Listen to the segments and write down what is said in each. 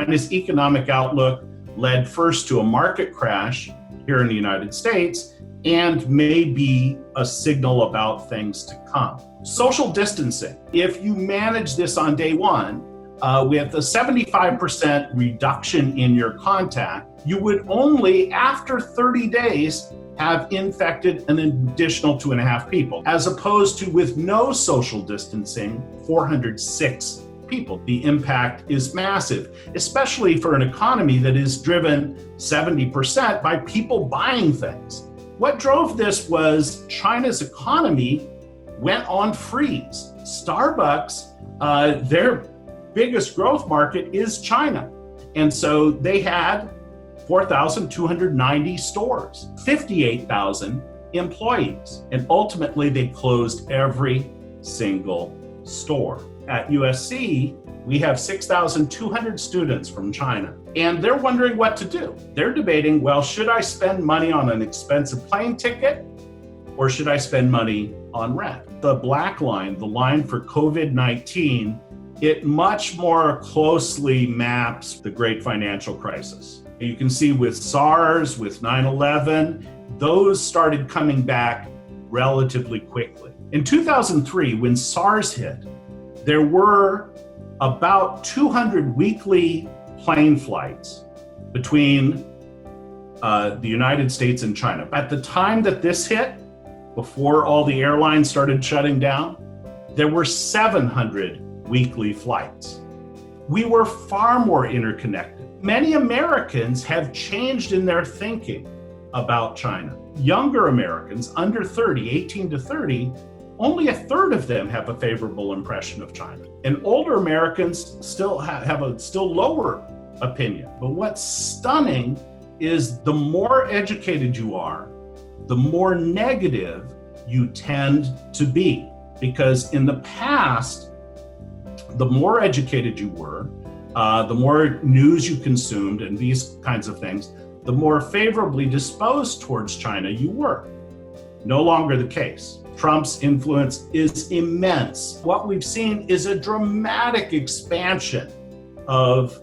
China's economic outlook led first to a market crash here in the United States and may be a signal about things to come. Social distancing. If you manage this on day one, with a 75% reduction in your contact, you would only, after 30 days, have infected an additional 2.5 people, as opposed to with no social distancing, 406 people. The impact is massive, especially for an economy that is driven 70% by people buying things. What drove this was China's economy went on freeze. Starbucks, their biggest growth market is China. And so they had 4,290 stores, 58,000 employees, and ultimately they closed every single store. At USC, we have 6,200 students from China, and they're wondering what to do. They're debating, well, should I spend money on an expensive plane ticket, or should I spend money on rent? The black line, the line for COVID-19, it much more closely maps the great financial crisis. You can see with SARS, with 9/11, those started coming back relatively quickly. In 2003, when SARS hit, there were about 200 weekly plane flights between the United States and China. At the time that this hit, before all the airlines started shutting down, there were 700 weekly flights. We were far more interconnected. Many Americans have changed in their thinking about China. Younger Americans, under 30, 18 to 30, only a third of them have a favorable impression of China. And older Americans still have a still lower opinion. But what's stunning is the more educated you are, the more negative you tend to be. Because in the past, the more educated you were, the more news you consumed and these kinds of things, the more favorably disposed towards China you were. No longer the case. Trump's influence is immense. What we've seen is a dramatic expansion of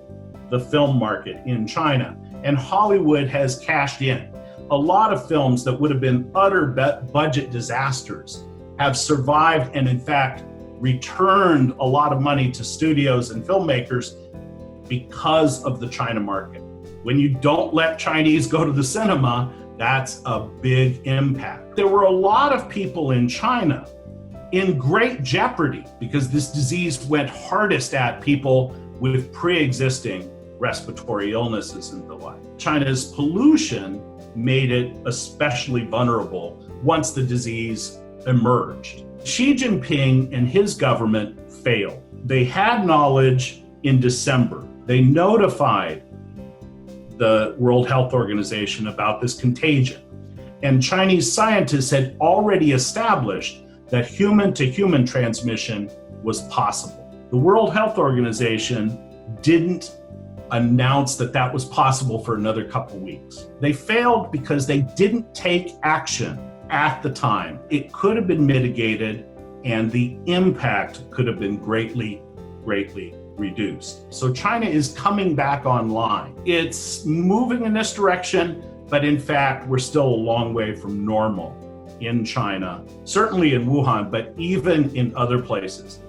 the film market in China, and Hollywood has cashed in. A lot of films that would have been utter budget disasters have survived and in fact returned a lot of money to studios and filmmakers because of the China market. When you don't let Chinese go to the cinema, that's a big impact. There were a lot of people in China in great jeopardy because this disease went hardest at people with pre-existing respiratory illnesses and the like. China's pollution made it especially vulnerable once the disease emerged. Xi Jinping and his government failed. They had knowledge in December. They notified the World Health Organization about this contagion. And Chinese scientists had already established that human-to-human transmission was possible. The World Health Organization didn't announce that that was possible for another couple weeks. They failed because they didn't take action at the time. It could have been mitigated and the impact could have been greatly reduced. So China is coming back online. It's moving in this direction, but in fact, we're still a long way from normal in China, certainly in Wuhan, but even in other places.